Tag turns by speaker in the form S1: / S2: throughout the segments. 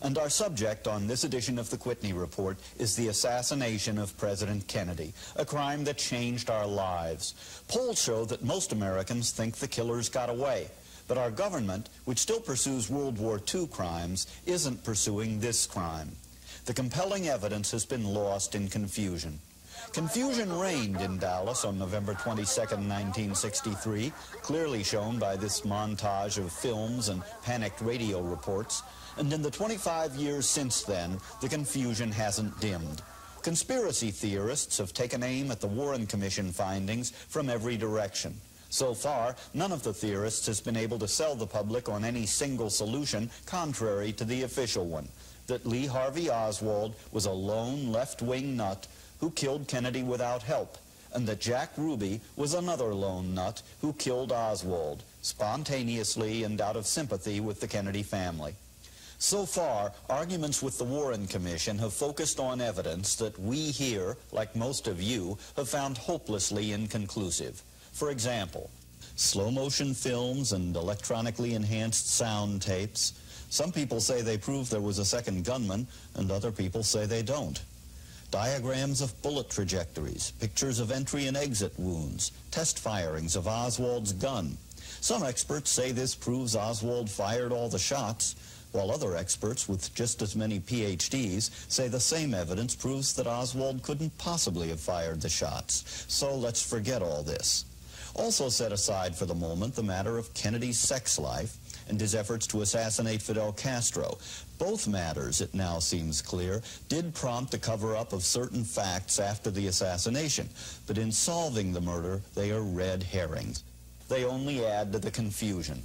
S1: And our subject on this edition of the Kwitney Report is the assassination of President Kennedy, a crime that changed our lives. Polls show that most Americans think the killers got away, but our government, which still pursues World War II crimes, isn't pursuing this crime. The compelling evidence has been lost in confusion. Confusion reigned in Dallas on November 22, 1963, clearly shown by this montage of films and panicked radio reports. And in the 25 years since then, the confusion hasn't dimmed. Conspiracy theorists have taken aim at the Warren Commission findings from every direction. So far, none of the theorists has been able to sell the public on any single solution contrary to the official one, that Lee Harvey Oswald was a lone left-wing nut who killed Kennedy without help, and that Jack Ruby was another lone nut who killed Oswald, spontaneously and out of sympathy with the Kennedy family. So far, arguments with the Warren Commission have focused on evidence that we here, like most of you, have found hopelessly inconclusive. For example, slow-motion films and electronically enhanced sound tapes. Some people say they prove there was a second gunman, and other people say they don't. Diagrams of bullet trajectories, pictures of entry and exit wounds, test firings of Oswald's gun. Some experts say this proves Oswald fired all the shots, while other experts with just as many PhDs say the same evidence proves that Oswald couldn't possibly have fired the shots. So let's forget all this. Also set aside for the moment the matter of Kennedy's sex life and his efforts to assassinate Fidel Castro. Both matters, it now seems clear, did prompt a cover-up of certain facts after the assassination, but in solving the murder, they are red herrings. They only add to the confusion.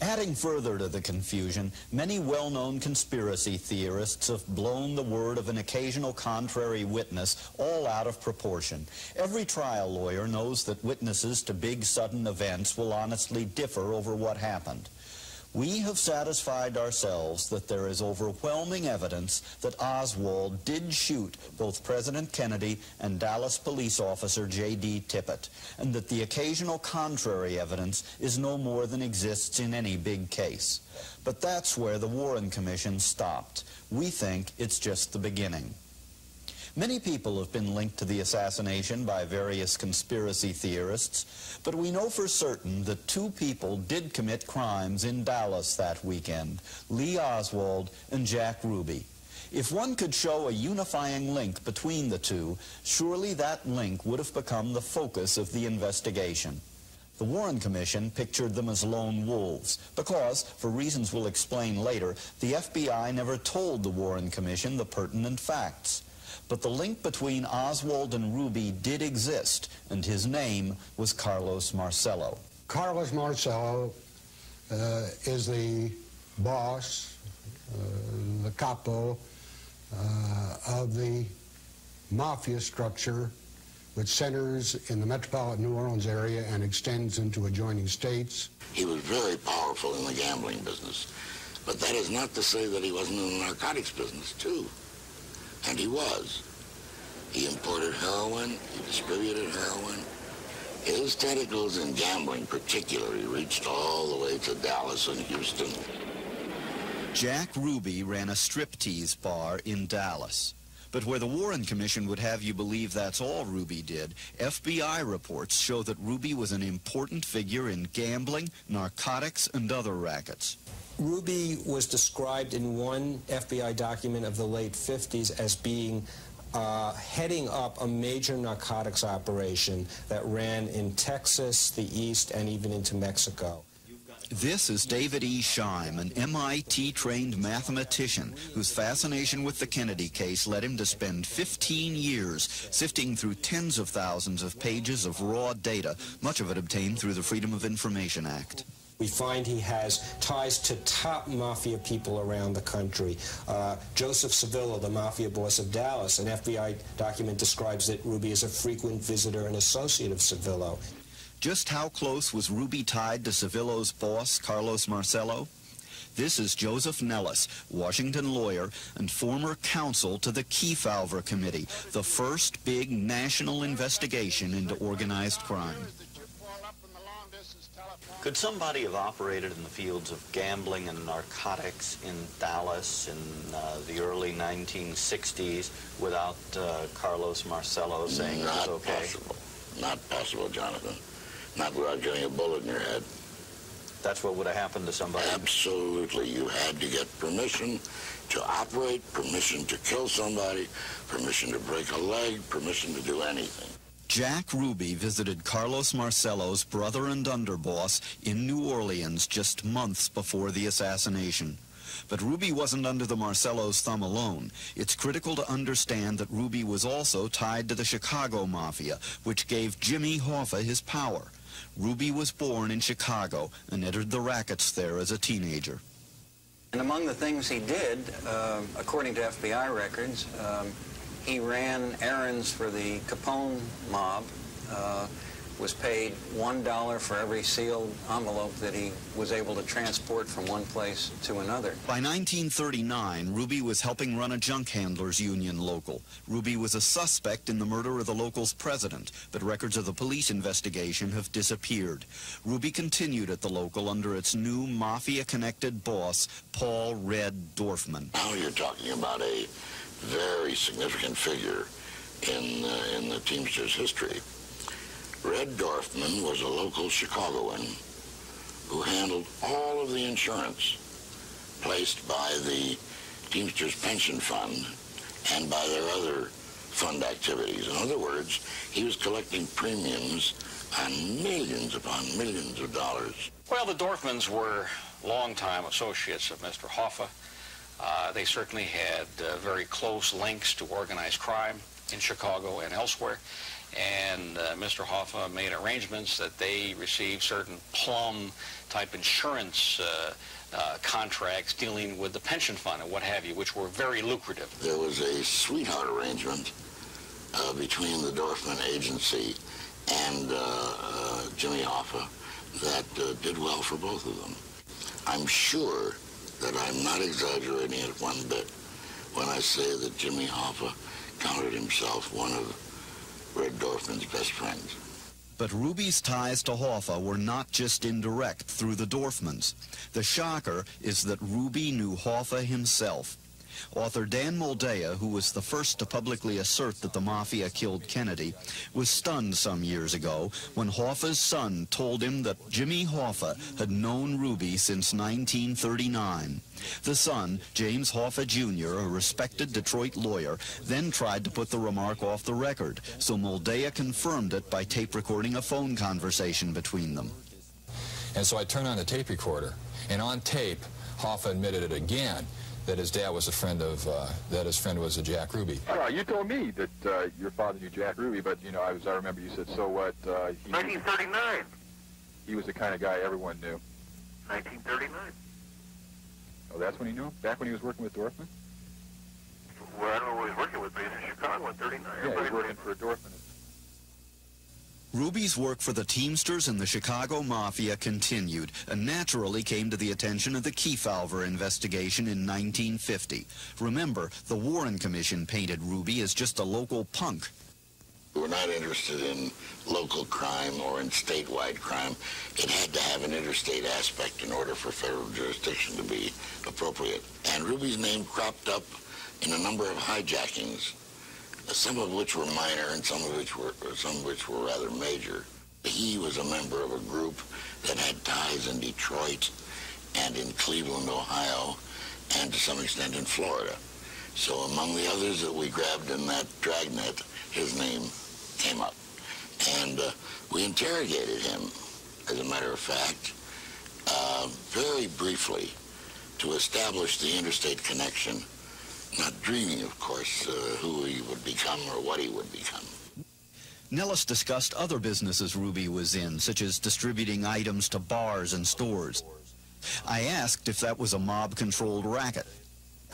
S1: Adding further to the confusion, many well-known conspiracy theorists have blown the word of an occasional contrary witness all out of proportion. Every trial lawyer knows that witnesses to big sudden events will honestly differ over what happened. We have satisfied ourselves that there is overwhelming evidence that Oswald did shoot both President Kennedy and Dallas police officer J.D. Tippit, and that the occasional contrary evidence is no more than exists in any big case. But that's where the Warren Commission stopped. We think it's just the beginning. Many people have been linked to the assassination by various conspiracy theorists, but we know for certain that two people did commit crimes in Dallas that weekend, Lee Oswald and Jack Ruby. If one could show a unifying link between the two, surely that link would have become the focus of the investigation. The Warren Commission pictured them as lone wolves because, for reasons we'll explain later, the FBI never told the Warren Commission the pertinent facts. But the link between Oswald and Ruby did exist, and his name was Carlos Marcello.
S2: Carlos Marcello is the boss, the capo of the Mafia structure, which centers in the metropolitan New Orleans area and extends into adjoining states.
S3: He was very powerful in the gambling business, but that is not to say that he wasn't in the narcotics business, too. And he was. He imported heroin, he distributed heroin. His tentacles in gambling particularly reached all the way to Dallas and Houston.
S1: Jack Ruby ran a striptease bar in Dallas. But where the Warren Commission would have you believe that's all Ruby did, FBI reports show that Ruby was an important figure in gambling, narcotics, and other rackets.
S4: Ruby was described in one FBI document of the late 50s as being heading up a major narcotics operation that ran in Texas, the East, and even into Mexico.
S1: This is David E. Scheim, an MIT-trained mathematician whose fascination with the Kennedy case led him to spend 15 years sifting through tens of thousands of pages of raw data, much of it obtained through the Freedom of Information Act.
S4: We find he has ties to top Mafia people around the country. Joseph Civillo, the Mafia boss of Dallas, an FBI document describes that Ruby is a frequent visitor and associate of Civillo.
S1: Just how close was Ruby tied to Civillo's boss, Carlos Marcello? This is Joseph Nellis, Washington lawyer and former counsel to the Kefauver Committee, the first big national investigation into organized crime. Could somebody have operated in the fields of gambling and narcotics in Dallas in the early 1960s without Carlos Marcello saying it was okay?
S3: Not possible. Not possible, Jonathan. Not without getting a bullet in your head.
S1: That's what would have happened to somebody?
S3: Absolutely. You had to get permission to operate, permission to kill somebody, permission to break a leg, permission to do anything.
S1: Jack Ruby visited Carlos Marcello's brother and underboss in New Orleans just months before the assassination. But Ruby wasn't under the Marcello's thumb alone. It's critical to understand that Ruby was also tied to the Chicago Mafia, which gave Jimmy Hoffa his power. Ruby was born in Chicago and entered the rackets there as a teenager.
S5: And among the things he did, according to FBI records, he ran errands for the Capone mob, was paid $1 for every sealed envelope that he was able to transport from one place to another.
S1: By 1939, Ruby was helping run a junk handlers union local. Ruby was a suspect in the murder of the local's president, but records of the police investigation have disappeared. Ruby continued at the local under its new Mafia-connected boss, Paul Red Dorfman.
S3: Now you're talking about a very significant figure in the Teamsters' history. Red Dorfman was a local Chicagoan who handled all of the insurance placed by the Teamsters Pension Fund and by their other fund activities. In other words, he was collecting premiums on millions upon millions of dollars.
S6: Well, the Dorfmans were longtime associates of Mr. Hoffa. They certainly had very close links to organized crime in Chicago and elsewhere. And Mr. Hoffa made arrangements that they receive certain plum-type insurance contracts dealing with the pension fund and what have you, which were very lucrative.
S3: There was a sweetheart arrangement between the Dorfman agency and Jimmy Hoffa that did well for both of them. I'm sure that I'm not exaggerating it one bit when I say that Jimmy Hoffa counted himself one of Red Dorfman's best friends.
S1: But Ruby's ties to Hoffa were not just indirect through the Dorfmans. The shocker is that Ruby knew Hoffa himself. Author Dan Moldea, who was the first to publicly assert that the Mafia killed Kennedy, was stunned some years ago when Hoffa's son told him that Jimmy Hoffa had known Ruby since 1939. The son, James Hoffa Jr., a respected Detroit lawyer, then tried to put the remark off the record, so Moldea confirmed it by tape recording a phone conversation between them.
S7: And so I turned on the tape recorder, and on tape, Hoffa admitted it again, that his dad was a friend of, that his friend was a Jack Ruby.
S8: You told me that your father knew Jack Ruby, but, you know, I remember you said, so what?
S9: 1939.
S8: He was the kind of guy everyone knew.
S9: 1939.
S8: Oh, that's when he knew him? Back when he was working with Dorfman?
S9: Well, I don't know what he was working with, but he's in Chicago in 39.
S8: Yeah, he was working for Dorfman.
S1: Ruby's work for the Teamsters and the Chicago Mafia continued and naturally came to the attention of the Kefauver investigation in 1950. Remember, the Warren Commission painted Ruby as just a local punk.
S3: We're not interested in local crime or in statewide crime. It had to have an interstate aspect in order for federal jurisdiction to be appropriate. And Ruby's name cropped up in a number of hijackings, some of which were minor and some of which were rather major. He was a member of a group that had ties in Detroit and in Cleveland, Ohio, and to some extent in Florida. So among the others that we grabbed in that dragnet, his name came up. And we interrogated him, as a matter of fact, very briefly to establish the interstate connection, not dreaming, of course, who he would become or what he would become.
S1: Nellis discussed other businesses Ruby was in, such as distributing items to bars and stores. I asked if that was a mob-controlled racket.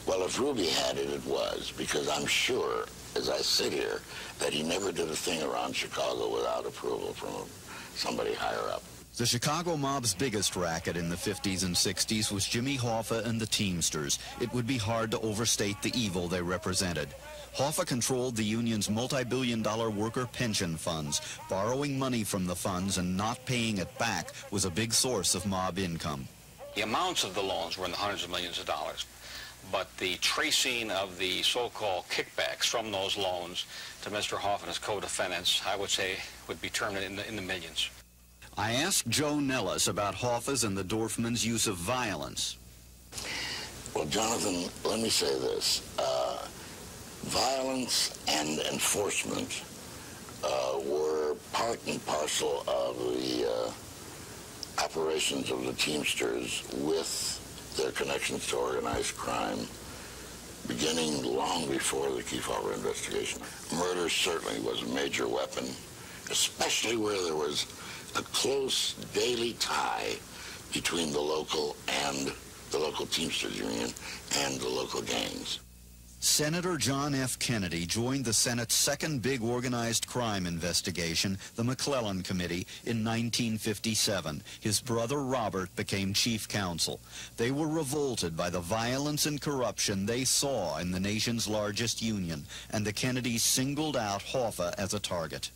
S3: Well, if Ruby had it, it was, because I'm sure, as I sit here, that he never did a thing around Chicago without approval from somebody higher up.
S1: The Chicago mob's biggest racket in the 50s and 60s was Jimmy Hoffa and the Teamsters. It would be hard to overstate the evil they represented. Hoffa controlled the union's multi-billion-dollar worker pension funds. Borrowing money from the funds and not paying it back was a big source of mob income.
S6: The amounts of the loans were in the hundreds of millions of dollars, but the tracing of the so-called kickbacks from those loans to Mr. Hoffa and his co-defendants, I would say, would be termed in the millions.
S1: I asked Joe Nellis about Hoffa's and the Dorfman's use of violence.
S3: Well, Jonathan, let me say this. Violence and enforcement were part and parcel of the operations of the Teamsters with their connections to organized crime, beginning long before the Kefauver investigation. Murder certainly was a major weapon, especially where there was a close daily tie between the local Teamsters Union and the local gangs.
S1: Senator John F. Kennedy joined the Senate's second big organized crime investigation, the McClellan Committee, in 1957. His brother Robert became chief counsel. They were revolted by the violence and corruption they saw in the nation's largest union, and the Kennedys singled out Hoffa as a target.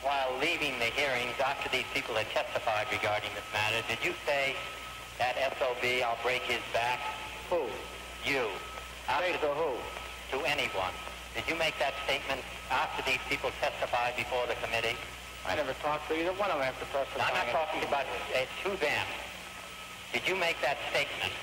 S10: While leaving the hearings, after these people had testified regarding this matter, did you say that SOB, I'll break his back? Who? You. Say to who? To anyone. Did you make that statement after these people testified before the committee?
S11: I never talked to either one of them after testifying.
S10: I'm not talking about to them. Did you make that statement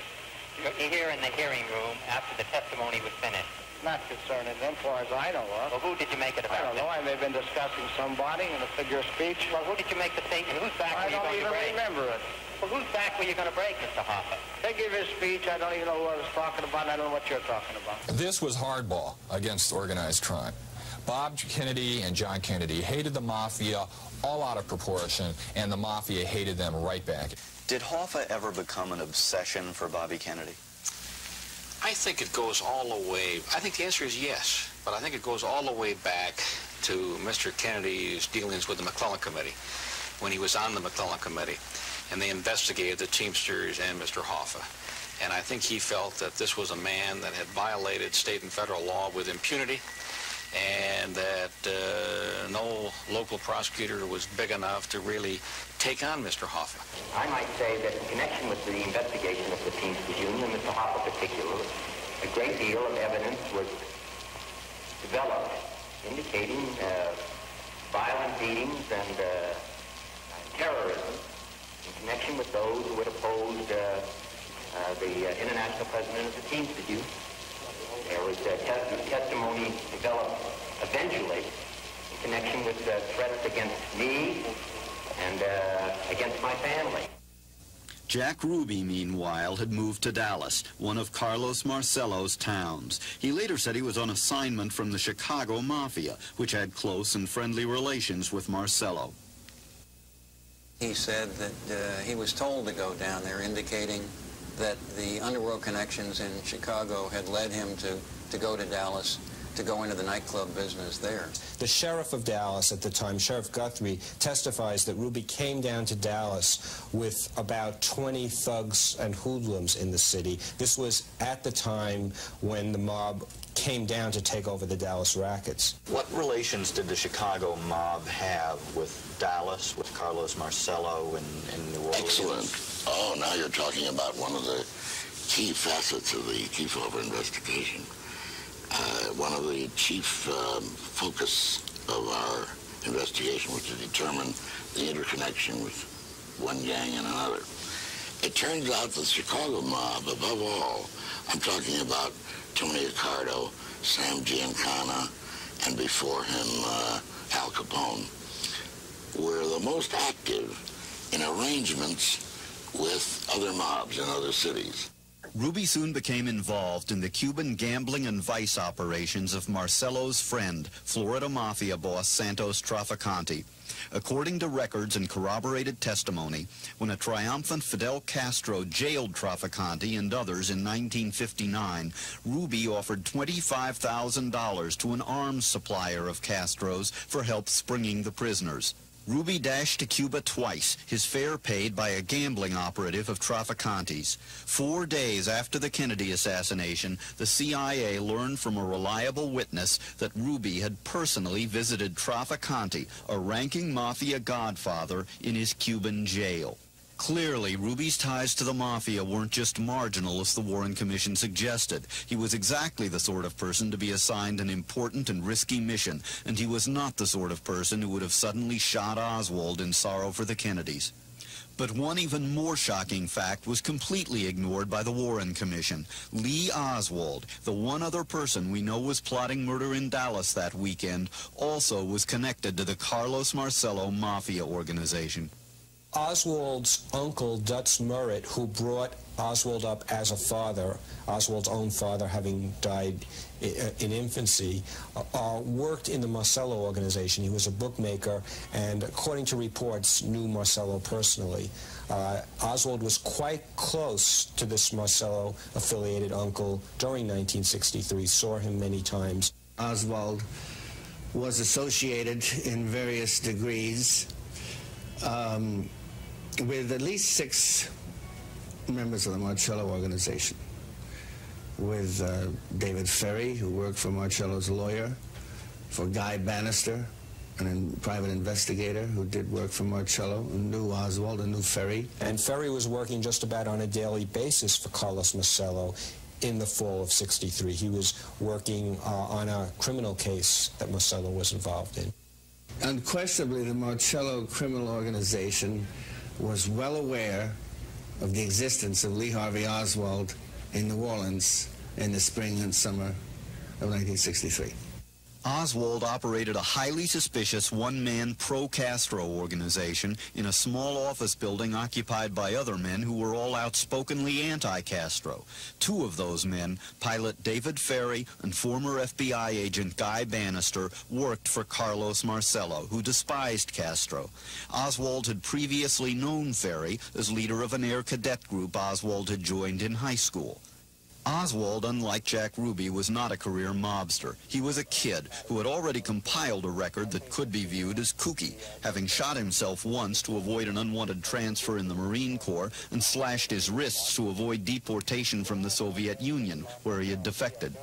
S10: here in the hearing room after the testimony was finished?
S11: Not concerning them, as far as I know of.
S10: Well, who did you make it about?
S11: I don't know. I may have been discussing somebody in a figure of speech.
S10: Well, who did you make the statement? Whose back were you going to break?
S11: I don't even remember it.
S10: Well, whose back were you going to break, Mr. Hoffa?
S11: They give his speech. I don't even know who I was talking about, and I don't know what you're talking about.
S7: This was hardball against organized crime. Bob Kennedy and John Kennedy hated the Mafia all out of proportion, and the Mafia hated them right back.
S1: Did Hoffa ever become an obsession for Bobby Kennedy?
S6: I think it goes all the way, I think the answer is yes, but I think it goes all the way back to Mr. Kennedy's dealings with the McClellan Committee, when he was on the McClellan Committee, and they investigated the Teamsters and Mr. Hoffa. And I think he felt that this was a man that had violated state and federal law with impunity, and that no local prosecutor was big enough to really take on Mr. Hoffa.
S10: I might say that in connection with the investigation of the Teamsters Union, and Mr. Hoffa particularly, a great deal of evidence was developed indicating violent beatings and terrorism in connection with those who had opposed the international president of the Teamsters Union. There was testimony developed eventually in connection with threats against me and against my family.
S1: Jack Ruby, meanwhile, had moved to Dallas, one of Carlos Marcello's towns. He later said he was on assignment from the Chicago Mafia, which had close and friendly relations with Marcello.
S5: He said that he was told to go down there, indicating that the underworld connections in Chicago had led him to go to Dallas, to go into the nightclub business there.
S4: The sheriff of Dallas at the time, Sheriff Guthrie, testifies that Ruby came down to Dallas with about 20 thugs and hoodlums in the city. This was at the time when the mob came down to take over the Dallas rackets.
S1: What relations did the Chicago mob have with Dallas, with Carlos Marcello in New Orleans?
S3: Excellent. Oh, now you're talking about one of the key facets of the Kefauver investigation. One of the chief focus of our investigation was to determine the interconnection with one gang and another. It turns out the Chicago mob, above all, I'm talking about Tony Accardo, Sam Giancana, and before him Al Capone, were the most active in arrangements with other mobs in other cities.
S1: Ruby soon became involved in the Cuban gambling and vice operations of Marcello's friend, Florida Mafia boss Santos Trafficante. According to records and corroborated testimony, when a triumphant Fidel Castro jailed Trafficante and others in 1959, Ruby offered $25,000 to an arms supplier of Castro's for help springing the prisoners. Ruby dashed to Cuba twice, his fare paid by a gambling operative of Traficante's. 4 days after the Kennedy assassination, the CIA learned from a reliable witness that Ruby had personally visited Traficante, a ranking Mafia godfather, in his Cuban jail. Clearly, Ruby's ties to the Mafia weren't just marginal, as the Warren Commission suggested. He was exactly the sort of person to be assigned an important and risky mission, and he was not the sort of person who would have suddenly shot Oswald in sorrow for the Kennedys. But one even more shocking fact was completely ignored by the Warren Commission. Lee Oswald, the one other person we know was plotting murder in Dallas that weekend, also was connected to the Carlos Marcello Mafia organization.
S4: Oswald's uncle, Dutz Murrett, who brought Oswald up as a father, Oswald's own father having died in infancy, worked in the Marcello organization. He was a bookmaker and, according to reports, knew Marcello personally. Oswald was quite close to this Marcello-affiliated uncle during 1963, saw him many times.
S12: Oswald was associated in various degrees with at least 6 members of the Marcello organization, with David Ferry, who worked for Marcello's lawyer, for Guy Bannister, a private investigator who did work for Marcello, and knew Oswald and knew Ferry.
S4: And Ferry was working just about on a daily basis for Carlos Marcello in the fall of '63. He was working on a criminal case that Marcello was involved in.
S12: Unquestionably, the Marcello criminal organization was well aware of the existence of Lee Harvey Oswald in New Orleans in the spring and summer of 1963.
S1: Oswald operated a highly suspicious one-man pro-Castro organization in a small office building occupied by other men who were all outspokenly anti-Castro. 2 of those men, pilot David Ferry and former FBI agent Guy Bannister, worked for Carlos Marcello, who despised Castro. Oswald had previously known Ferry as leader of an air cadet group Oswald had joined in high school. Oswald, unlike Jack Ruby, was not a career mobster. He was a kid who had already compiled a record that could be viewed as kooky, having shot himself once to avoid an unwanted transfer in the Marine Corps and slashed his wrists to avoid deportation from the Soviet Union, where he had defected.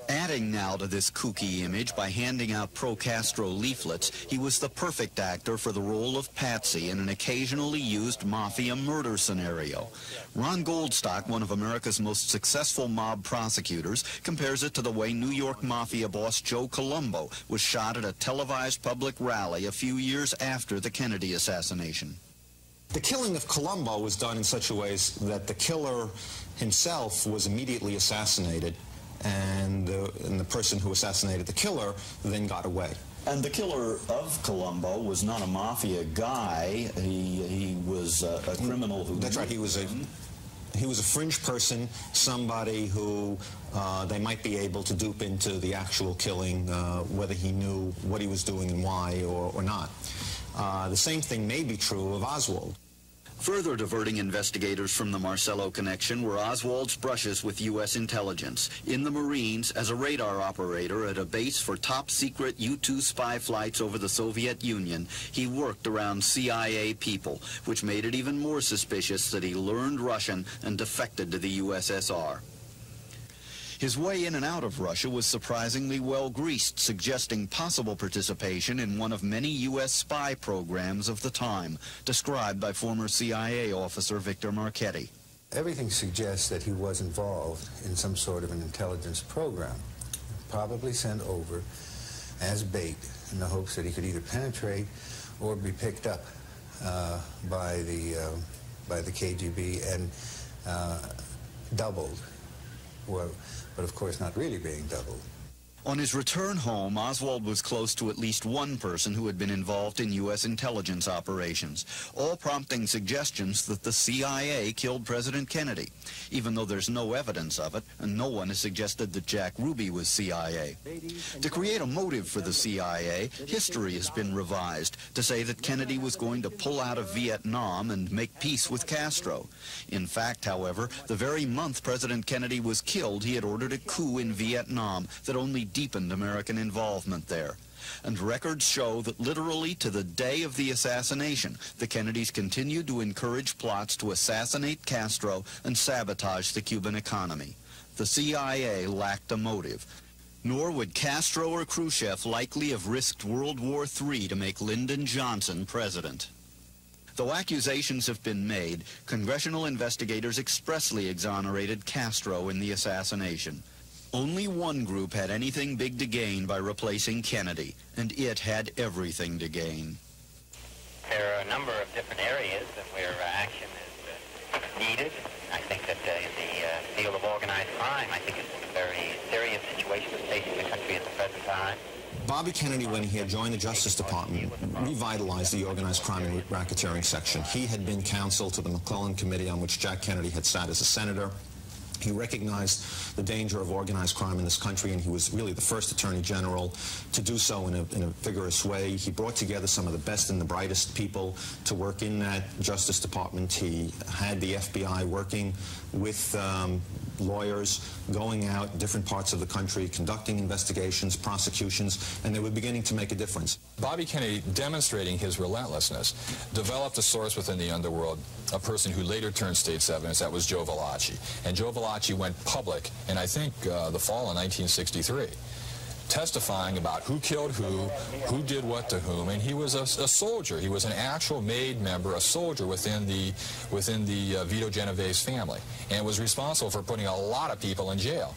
S1: Adding now to this kooky image by handing out pro-Castro leaflets, he was the perfect actor for the role of Patsy in an occasionally used Mafia murder scenario. Ron Goldstock, one of America's most successful mob prosecutors, compares it to the way New York Mafia boss Joe Colombo was shot at a televised public rally a few years after the Kennedy assassination.
S13: The killing of Colombo was done in such a way that the killer himself was immediately assassinated, and the person who assassinated the killer then got away.
S1: And the killer of Colombo was not a Mafia guy. He was a criminal who...
S13: That's right. He was a fringe person, somebody who they might be able to dupe into the actual killing, whether he knew what he was doing and why or not. The same thing may be true of Oswald.
S1: Further diverting investigators from the Marcello connection were Oswald's brushes with U.S. intelligence. In the Marines, as a radar operator at a base for top-secret U-2 spy flights over the Soviet Union, he worked around CIA people, which made it even more suspicious that he learned Russian and defected to the USSR. His way in and out of Russia was surprisingly well greased, suggesting possible participation in one of many U.S. spy programs of the time, described by former CIA officer Victor Marchetti.
S14: Everything suggests that he was involved in some sort of an intelligence program, probably sent over as bait in the hopes that he could either penetrate or be picked up by the KGB and doubled. Well, but of course not really being doubled.
S1: On his return home, Oswald was close to at least one person who had been involved in U.S. intelligence operations, all prompting suggestions that the CIA killed President Kennedy, even though there's no evidence of it, and no one has suggested that Jack Ruby was CIA. To create a motive for the CIA, history has been revised to say that Kennedy was going to pull out of Vietnam and make peace with Castro. In fact, however, the very month President Kennedy was killed, he had ordered a coup in Vietnam that only deepened American involvement there. and records show that literally to the day of the assassination, the Kennedys continued to encourage plots to assassinate Castro and sabotage the Cuban economy. The CIA lacked a motive. Nor would Castro or Khrushchev likely have risked World War III to make Lyndon Johnson president. Though accusations have been made, congressional investigators expressly exonerated Castro in the assassination. Only one group had anything big to gain by replacing Kennedy, and it had everything to gain.
S10: There are a number of different areas where action is needed. I think that in the field of organized crime, I think it's a very serious situation that's facing the country at the present time.
S13: Bobby Kennedy, when he had joined the Justice Department, revitalized the organized crime and racketeering section. He had been counsel to the McClellan Committee on which Jack Kennedy had sat as a senator. He recognized the danger of organized crime in this country, and he was really the first Attorney General to do so in a vigorous way. He brought together some of the best and the brightest people to work in that Justice Department. He had the FBI working with lawyers, going out in different parts of the country, conducting investigations, prosecutions, and they were beginning to make a difference.
S7: Bobby Kennedy, demonstrating his relentlessness, developed a source within the underworld, a person who later turned state's evidence. That was Joe Valachi. And Joe Valachi went public in, I think, the fall of 1963, testifying about who killed who did what to whom, and he was a soldier. He was an actual made member, a soldier within the Vito Genovese family, and was responsible for putting a lot of people in jail.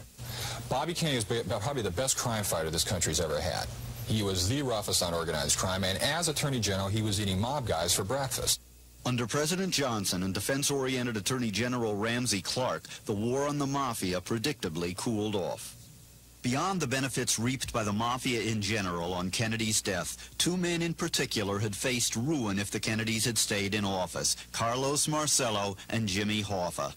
S7: Bobby Kennedy was probably the best crime fighter this country's ever had. He was the roughest on organized crime, and as Attorney General, he was eating mob guys for breakfast.
S1: Under President Johnson and defense-oriented Attorney General Ramsey Clark, the war on the Mafia predictably cooled off. Beyond the benefits reaped by the Mafia in general on Kennedy's death, two men in particular had faced ruin if the Kennedys had stayed in office: Carlos Marcello and Jimmy Hoffa.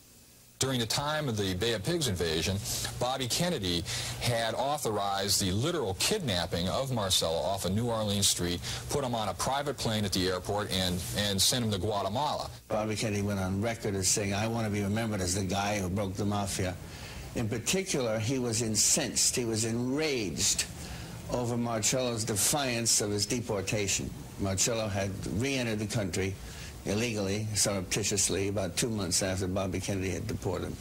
S7: During the time of the Bay of Pigs invasion, Bobby Kennedy had authorized the literal kidnapping of Marcello off of New Orleans Street, put him on a private plane at the airport, and sent him to Guatemala.
S12: Bobby Kennedy went on record as saying, "I want to be remembered as the guy who broke the Mafia." In particular, he was incensed, he was enraged over Marcello's defiance of his deportation. Marcello had re-entered the country illegally, surreptitiously, about 2 months after Bobby Kennedy had deported him.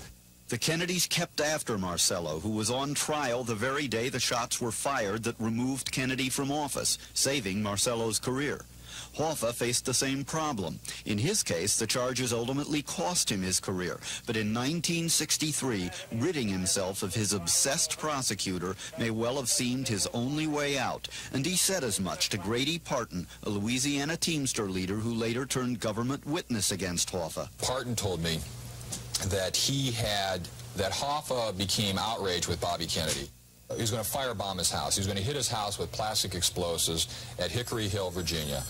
S1: The Kennedys kept after Marcello, who was on trial the very day the shots were fired that removed Kennedy from office, saving Marcello's career. Hoffa faced the same problem. In his case, the charges ultimately cost him his career, but in 1963, ridding himself of his obsessed prosecutor may well have seemed his only way out, and he said as much to Grady Parton, a Louisiana Teamster leader who later turned government witness against Hoffa.
S7: Parton told me that that Hoffa became outraged with Bobby Kennedy. He was going to firebomb his house. He was going to hit his house with plastic explosives at Hickory Hill, Virginia,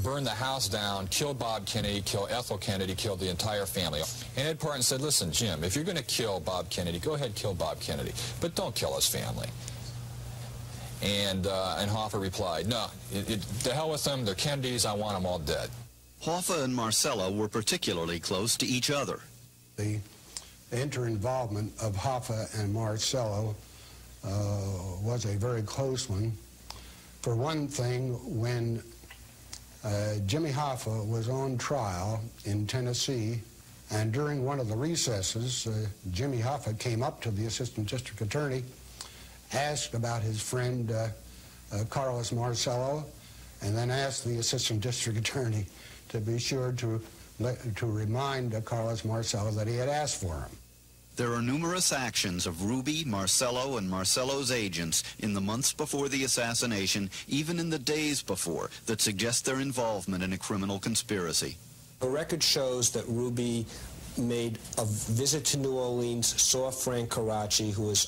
S7: burn the house down, kill Bob Kennedy, kill Ethel Kennedy, kill the entire family. And Ed Parton said, "Listen, Jim, if you're going to kill Bob Kennedy, go ahead, kill Bob Kennedy, but don't kill his family." And Hoffa replied, "No, the hell with them. They're Kennedys. I want them all dead."
S1: Hoffa and Marcello were particularly close to each other.
S2: The inter-involvement of Hoffa and Marcello was a very close one. For one thing, when Jimmy Hoffa was on trial in Tennessee, and during one of the recesses, Jimmy Hoffa came up to the assistant district attorney, asked about his friend Carlos Marcello, and then asked the assistant district attorney to be sure to remind Carlos Marcello that he had asked for him.
S1: There are numerous actions of Ruby, Marcello, and Marcello's agents in the months before the assassination, even in the days before, that suggest their involvement in a criminal conspiracy.
S4: The record shows that Ruby made a visit to New Orleans, saw Frank Caracci, who was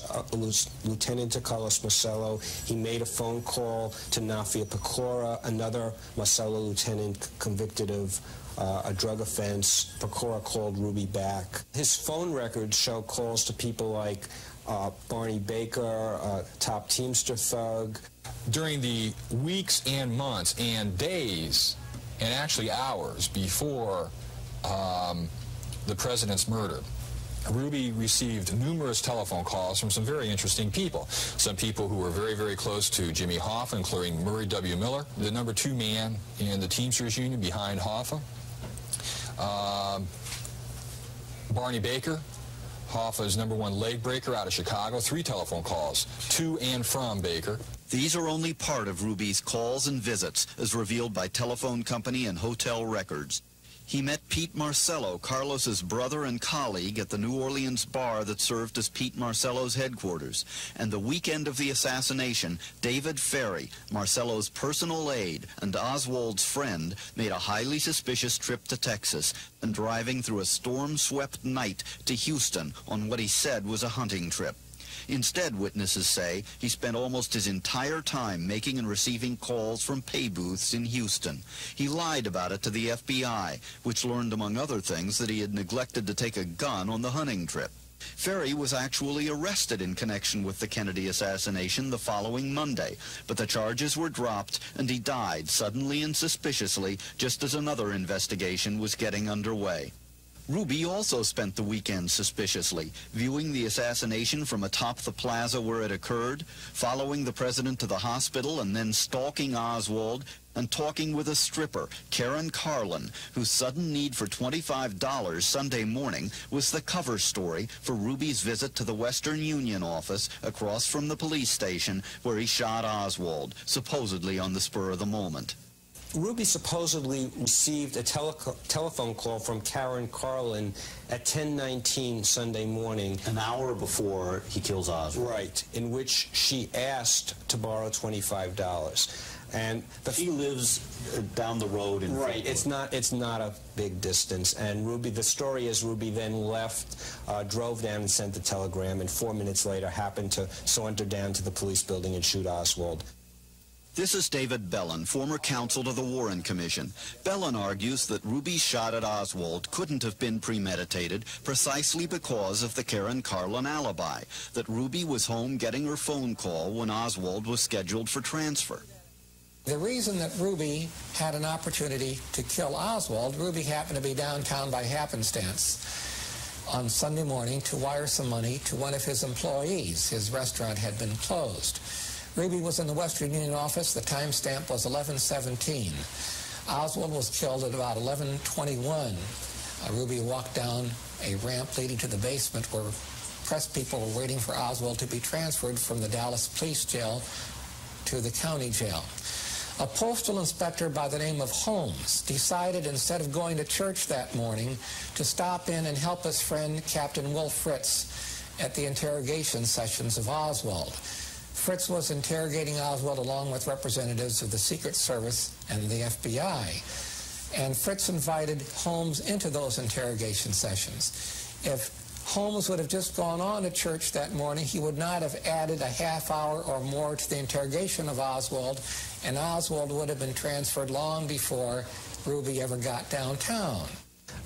S4: lieutenant to Carlos Marcello. He made a phone call to Mafia Pecora, another Marcello lieutenant convicted of a drug offense. Pecora called Ruby back. His phone records show calls to people like Barney Baker, top Teamster thug.
S7: During the weeks and months and days and actually hours before the president's murder, Ruby received numerous telephone calls from some very interesting people. Some people who were very, very close to Jimmy Hoffa, including Murray W. Miller, the #2 man in the Teamsters Union behind Hoffa. Barney Baker, Hoffa's #1 leg breaker out of Chicago, 3 telephone calls to and from Baker.
S1: These are only part of Ruby's calls and visits, as revealed by telephone company and hotel records. He met Pete Marcello, Carlos's brother and colleague, at the New Orleans bar that served as Pete Marcello's headquarters. And the weekend of the assassination, David Ferry, Marcello's personal aide and Oswald's friend, made a highly suspicious trip to Texas and driving through a storm-swept night to Houston on what he said was a hunting trip. Instead, witnesses say, he spent almost his entire time making and receiving calls from pay booths in Houston. He lied about it to the FBI, which learned, among other things, that he had neglected to take a gun on the hunting trip. Ferry was actually arrested in connection with the Kennedy assassination the following Monday, but the charges were dropped and he died suddenly and suspiciously just as another investigation was getting underway. Ruby also spent the weekend suspiciously, viewing the assassination from atop the plaza where it occurred, following the president to the hospital, and then stalking Oswald and talking with a stripper, Karen Carlin, whose sudden need for $25 Sunday morning was the cover story for Ruby's visit to the Western Union office across from the police station where he shot Oswald, supposedly on the spur of the moment.
S4: Ruby supposedly received a telephone call from Karen Carlin at 10:19 Sunday morning.
S1: An hour before he kills Oswald.
S4: Right, in which she asked to borrow $25. And
S1: he lives down the road in
S4: Right, it's not a big distance. And Ruby, the story is Ruby then left, drove down and sent the telegram, and 4 minutes later happened to saunter down to the police building and shoot Oswald.
S1: This is David Bellin, former counsel to the Warren Commission. Bellin argues that Ruby's shot at Oswald couldn't have been premeditated precisely because of the Karen Carlin alibi, that Ruby was home getting her phone call when Oswald was scheduled for transfer.
S15: The reason that Ruby had an opportunity to kill Oswald, Ruby happened to be downtown by happenstance on Sunday morning to wire some money to one of his employees. His restaurant had been closed. Ruby was in the Western Union office. The timestamp was 11:17. Oswald was killed at about 11:21. Ruby walked down a ramp leading to the basement where press people were waiting for Oswald to be transferred from the Dallas police jail to the county jail. A postal inspector by the name of Holmes decided, instead of going to church that morning, to stop in and help his friend Captain Will Fritz at the interrogation sessions of Oswald. Fritz was interrogating Oswald along with representatives of the Secret Service and the FBI. And Fritz invited Holmes into those interrogation sessions. If Holmes would have just gone on to church that morning, he would not have added a half hour or more to the interrogation of Oswald, and Oswald would have been transferred long before Ruby ever got downtown.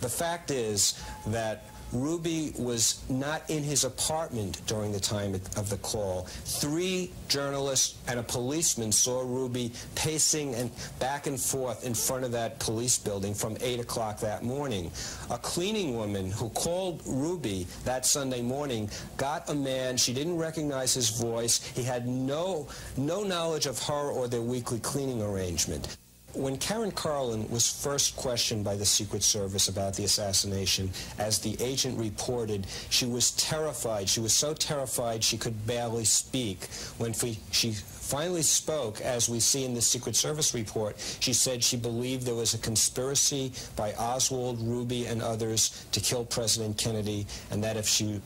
S4: The fact is that Ruby was not in his apartment during the time of the call. 3 journalists and a policeman saw Ruby pacing and back and forth in front of that police building from 8 o'clock that morning. A cleaning woman who called Ruby that Sunday morning got a man. She didn't recognize his voice. He had no knowledge of her or their weekly cleaning arrangement. When Karen Carlin was first questioned by the Secret Service about the assassination, as the agent reported, she was terrified. She was so terrified she could barely speak. When she finally spoke, as we see in the Secret Service report, she said she believed there was a conspiracy by Oswald, Ruby, and others to kill President Kennedy, and that if she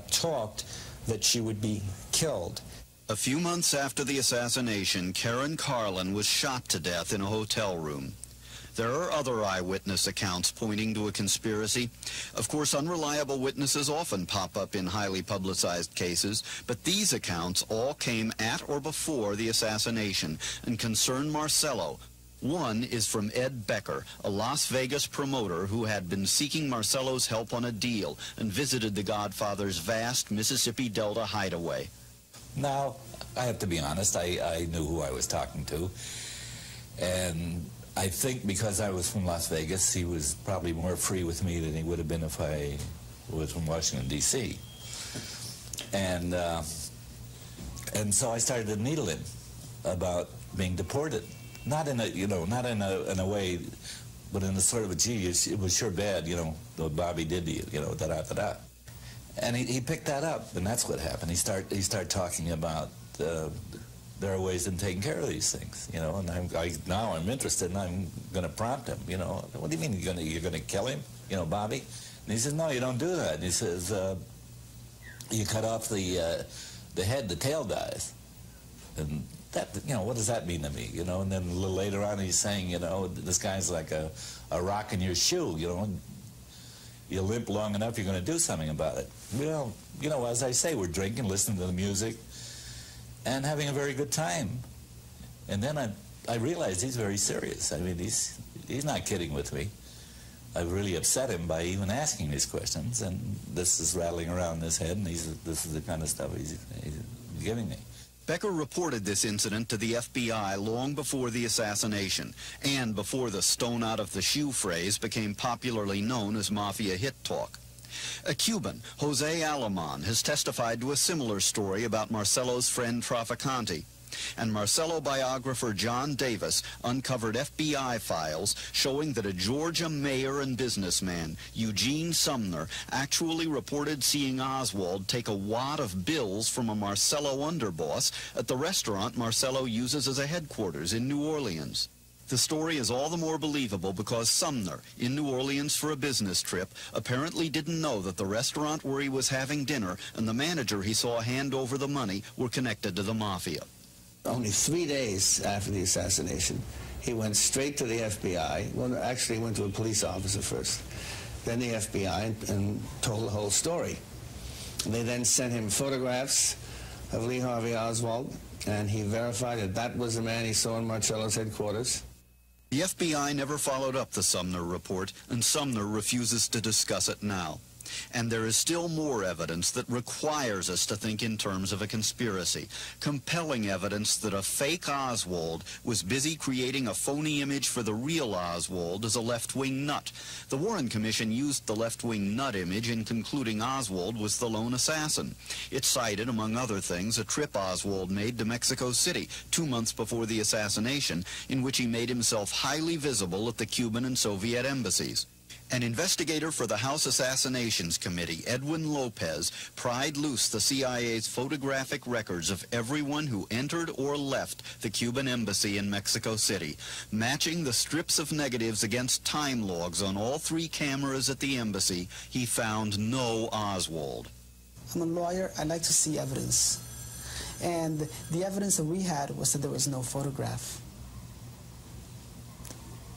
S4: talked, that she would be killed.
S1: A few months after the assassination, Karen Carlin was shot to death in a hotel room. There are other eyewitness accounts pointing to a conspiracy. Of course, unreliable witnesses often pop up in highly publicized cases, but these accounts all came at or before the assassination and concern Marcello. One is from Ed Becker, a Las Vegas promoter who had been seeking Marcello's help on a deal and visited the Godfather's vast Mississippi Delta hideaway.
S16: Now, I have to be honest, I knew who I was talking to, and I think because I was from Las Vegas, he was probably more free with me than he would have been if I was from Washington, D.C. And so I started to needle him about being deported. Not in a, you know, not in a way, but in a sort of a, gee, it was sure bad, you know, what Bobby did to you, you know, da-da-da-da. And he picked that up, and that's what happened. He started talking about there are ways in taking care of these things, you know, and now I'm interested, and I'm going to prompt him, you know. What do you mean you're going to kill him, you know, Bobby? And he says, no, you don't do that. And he says, you cut off the head, the tail dies. And that, you know, what does that mean to me, you know? And then a little later on he's saying, you know, this guy's like a rock in your shoe, you know, and you limp long enough, you're going to do something about it. Well, you know, as I say, we're drinking, listening to the music, and having a very good time. And then I realized he's very serious. I mean, he's not kidding with me. I've really upset him by even asking these questions, and this is rattling around in his head, and this is the kind of stuff he's giving me.
S1: Becker reported this incident to the FBI long before the assassination, and before the stone out of the shoe phrase became popularly known as Mafia hit talk. A Cuban, Jose Alemán, has testified to a similar story about Marcello's friend Traficante. And Marcello biographer John Davis uncovered FBI files showing that a Georgia mayor and businessman, Eugene Sumner, actually reported seeing Oswald take a wad of bills from a Marcello underboss at the restaurant Marcello uses as a headquarters in New Orleans. The story is all the more believable because Sumner, in New Orleans for a business trip, apparently didn't know that the restaurant where he was having dinner and the manager he saw hand over the money were connected to the Mafia.
S12: Only 3 days after the assassination, he went straight to the FBI. Well, actually, he went to a police officer first, then the FBI, and told the whole story. They then sent him photographs of Lee Harvey Oswald, and he verified that that was the man he saw in Marcello's headquarters.
S1: The FBI never followed up the Sumner report, and Sumner refuses to discuss it now. And there is still more evidence that requires us to think in terms of a conspiracy. Compelling evidence that a fake Oswald was busy creating a phony image for the real Oswald as a left-wing nut. The Warren Commission used the left-wing nut image in concluding Oswald was the lone assassin. It cited, among other things, a trip Oswald made to Mexico City 2 months before the assassination, in which he made himself highly visible at the Cuban and Soviet embassies. An investigator for the House Assassinations Committee, Edwin Lopez, pried loose the CIA's photographic records of everyone who entered or left the Cuban embassy in Mexico City, matching the strips of negatives against time logs on all 3 cameras at the embassy. He found no Oswald.
S17: I'm a lawyer. I like to see evidence. And the evidence that we had was that there was no photograph.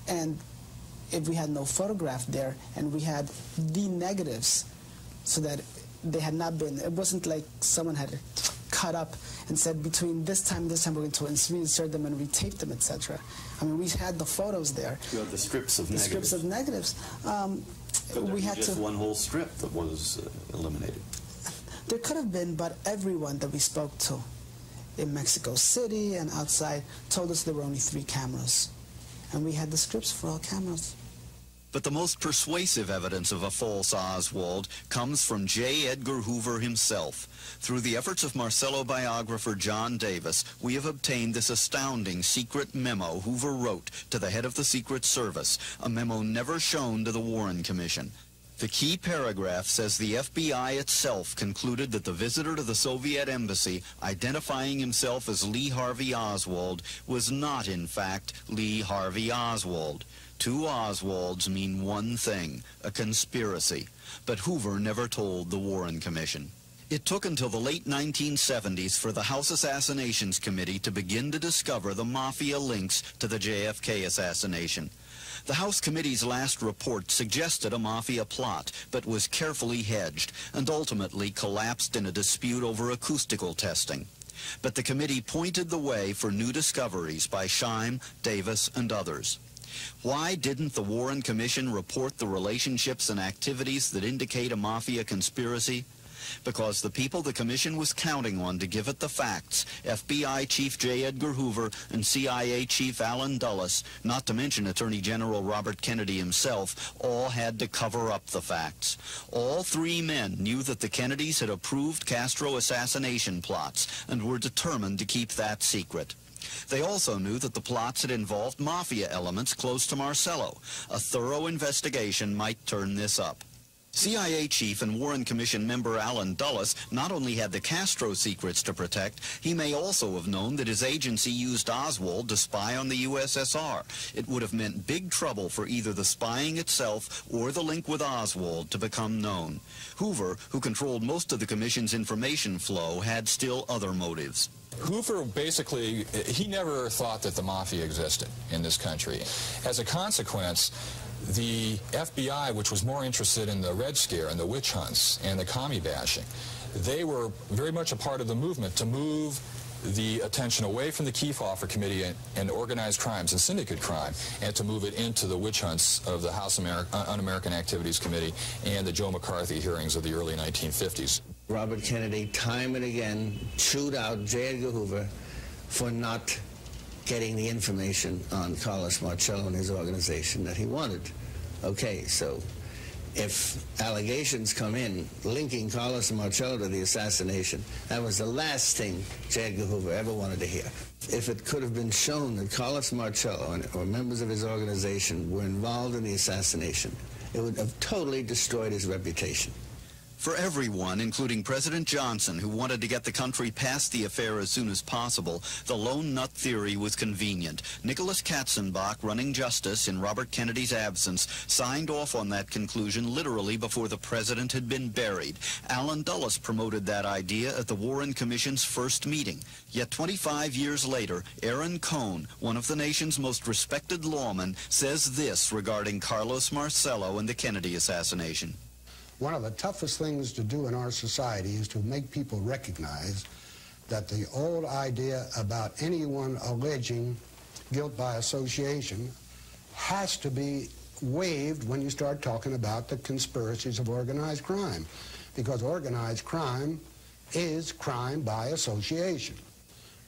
S17: And if we had no photograph there and we had the negatives so that they had not been, it wasn't like someone had cut up and said between this time and this time we're going to reinsert them and retape them, etc. I mean, we had the photos there.
S1: You have the strips of negatives.
S17: The strips of negatives.
S1: We had just one whole strip that was eliminated.
S17: There could have been, but everyone that we spoke to in Mexico City and outside told us there were only 3 cameras. And we had the scripts for all cameras.
S1: But the most persuasive evidence of a false Oswald comes from J. Edgar Hoover himself. Through the efforts of Marcello biographer John Davis, we have obtained this astounding secret memo Hoover wrote to the head of the Secret Service, a memo never shown to the Warren Commission. The key paragraph says the FBI itself concluded that the visitor to the Soviet embassy, identifying himself as Lee Harvey Oswald, was not, in fact, Lee Harvey Oswald. 2 Oswalds mean one thing, a conspiracy. But Hoover never told the Warren Commission. It took until the late 1970s for the House Assassinations Committee to begin to discover the Mafia links to the JFK assassination. The House Committee's last report suggested a Mafia plot, but was carefully hedged and ultimately collapsed in a dispute over acoustical testing. But the committee pointed the way for new discoveries by Scheim, Davis, and others. Why didn't the Warren Commission report the relationships and activities that indicate a Mafia conspiracy? because the people the commission was counting on to give it the facts, FBI Chief J. Edgar Hoover and CIA Chief Allen Dulles, not to mention Attorney General Robert Kennedy himself, all had to cover up the facts. All three men knew that the Kennedys had approved Castro assassination plots and were determined to keep that secret. They also knew that the plots had involved Mafia elements close to Marcello. A thorough investigation might turn this up. CIA Chief and Warren Commission member Allen Dulles not only had the Castro secrets to protect, he may also have known that his agency used Oswald to spy on the USSR. It would have meant big trouble for either the spying itself or the link with Oswald to become known. Hoover, who controlled most of the Commission's information flow, had still other motives.
S7: Hoover basically, he never thought that the Mafia existed in this country. As a consequence, the FBI, which was more interested in the Red Scare and the witch hunts and the commie bashing, they were very much a part of the movement to move the attention away from the Kefauver Committee and organized crimes and syndicate crime, and to move it into the witch hunts of the House Un-American Activities Committee and the Joe McCarthy hearings of the early 1950s.
S12: Robert Kennedy, time and again, chewed out J. Edgar Hoover for not getting the information on Carlos Marcello and his organization that he wanted. Okay, so if allegations come in linking Carlos Marcello to the assassination, that was the last thing J. Edgar Hoover ever wanted to hear. If it could have been shown that Carlos Marcello or members of his organization were involved in the assassination, it would have totally destroyed his reputation.
S1: For everyone, including President Johnson, who wanted to get the country past the affair as soon as possible, the lone nut theory was convenient. Nicholas Katzenbach, running justice in Robert Kennedy's absence, signed off on that conclusion literally before the president had been buried. Allen Dulles promoted that idea at the Warren Commission's first meeting. Yet 25 years later, Aaron Cohn, one of the nation's most respected lawmen, says this regarding Carlos Marcello and the Kennedy assassination.
S2: One of the toughest things to do in our society is to make people recognize that the old idea about anyone alleging guilt by association has to be waived when you start talking about the conspiracies of organized crime, because organized crime is crime by association.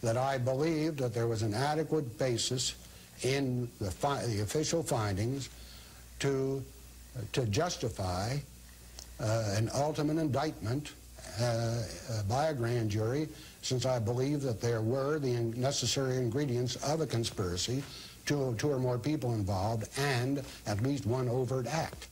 S2: That I believe that there was an adequate basis in the official findings to justify an ultimate indictment by a grand jury, since I believe that there were the necessary ingredients of a conspiracy, two or more people involved, and at least one overt act.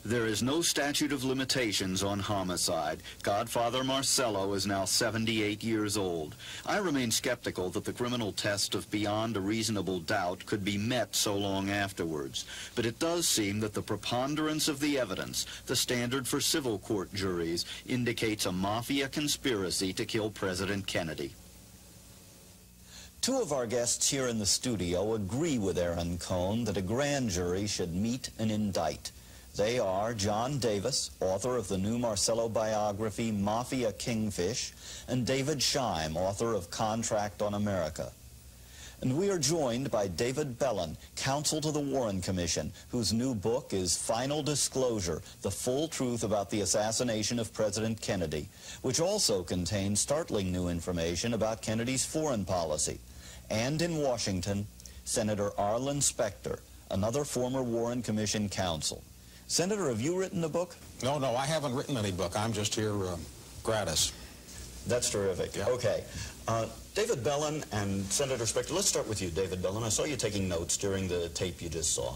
S1: There is no statute of limitations on homicide. Godfather Marcello is now 78 years old. I remain skeptical that the criminal test of beyond a reasonable doubt could be met so long afterwards. But it does seem that the preponderance of the evidence, the standard for civil court juries, indicates a Mafia conspiracy to kill President Kennedy. Two of our guests here in the studio agree with Aaron Cohn that a grand jury should meet and indict. They are John Davis, author of the new Marcello biography, Mafia Kingfish, and David Scheim, author of Contract on America. And we are joined by David Bellin, counsel to the Warren Commission, whose new book is Final Disclosure, The Full Truth About the Assassination of President Kennedy, which also contains startling new information about Kennedy's foreign policy. And in Washington, Senator Arlen Specter, another former Warren Commission counsel. Senator, have you written a book?
S18: No, I haven't written any book. I'm just here gratis.
S1: That's terrific. Yeah. Okay. David Bellin and Senator Specter, let's start with you, David Bellin. I saw you taking notes during the tape you just saw.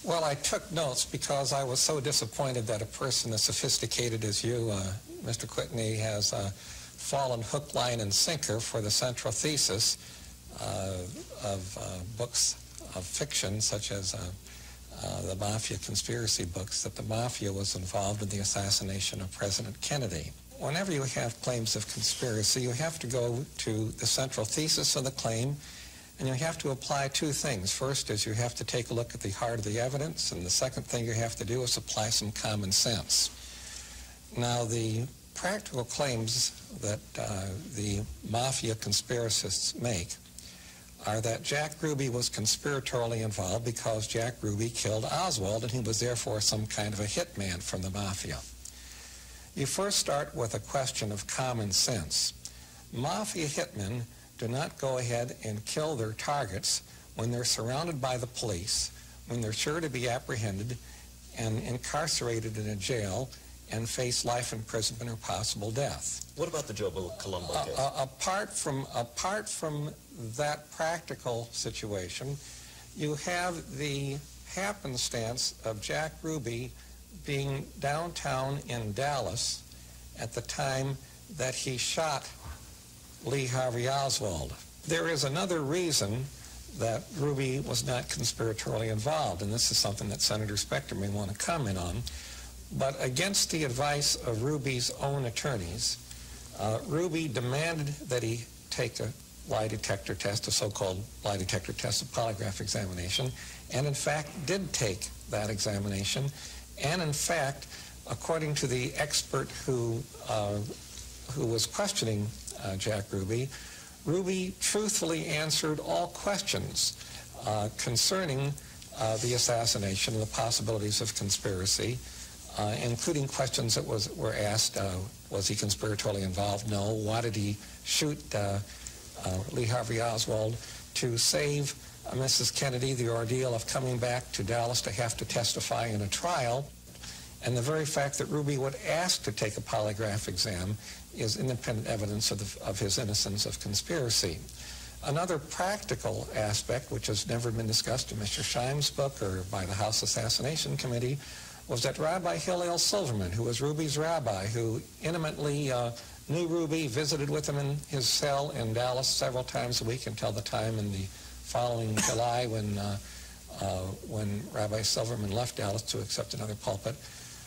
S15: Well, I took notes because I was so disappointed that a person as sophisticated as you, Mr. Kwitney, has fallen hook, line, and sinker for the central thesis of books of fiction, such as the Mafia conspiracy books, that the Mafia was involved in the assassination of President Kennedy. Whenever you have claims of conspiracy, you have to go to the central thesis of the claim, and you have to apply two things. First is you have to take a look at the heart of the evidence, and the second thing you have to do is apply some common sense. Now, the practical claims that the Mafia conspiracists make are that Jack Ruby was conspiratorially involved because Jack Ruby killed Oswald, and he was therefore some kind of a hitman from the Mafia. You first start with a question of common sense. Mafia hitmen do not go ahead and kill their targets when they're surrounded by the police, when they're sure to be apprehended and incarcerated in a jail and face life imprisonment or possible death.
S1: What about the Joe Colombo case?
S15: Apart from that practical situation, you have the happenstance of Jack Ruby being downtown in Dallas at the time that he shot Lee Harvey Oswald. There is another reason that Ruby was not conspiratorially involved, and this is something that Senator Specter may want to comment on. But against the advice of Ruby's own attorneys, Ruby demanded that he take a lie detector test, a so-called lie detector test, a polygraph examination, and in fact did take that examination. And in fact, according to the expert who was questioning Jack Ruby, Ruby truthfully answered all questions concerning the assassination and the possibilities of conspiracy, including questions that were asked, was he conspiratorially involved? No. Why did he shoot Lee Harvey Oswald? To save Mrs. Kennedy the ordeal of coming back to Dallas to have to testify in a trial. And the very fact that Ruby would ask to take a polygraph exam is independent evidence of his innocence of conspiracy. Another practical aspect, which has never been discussed in Mr. Scheim's book or by the House Assassination Committee, was that Rabbi Hillel Silverman, who was Ruby's rabbi, who intimately knew Ruby, visited with him in his cell in Dallas several times a week until the time in the following July when Rabbi Silverman left Dallas to accept another pulpit.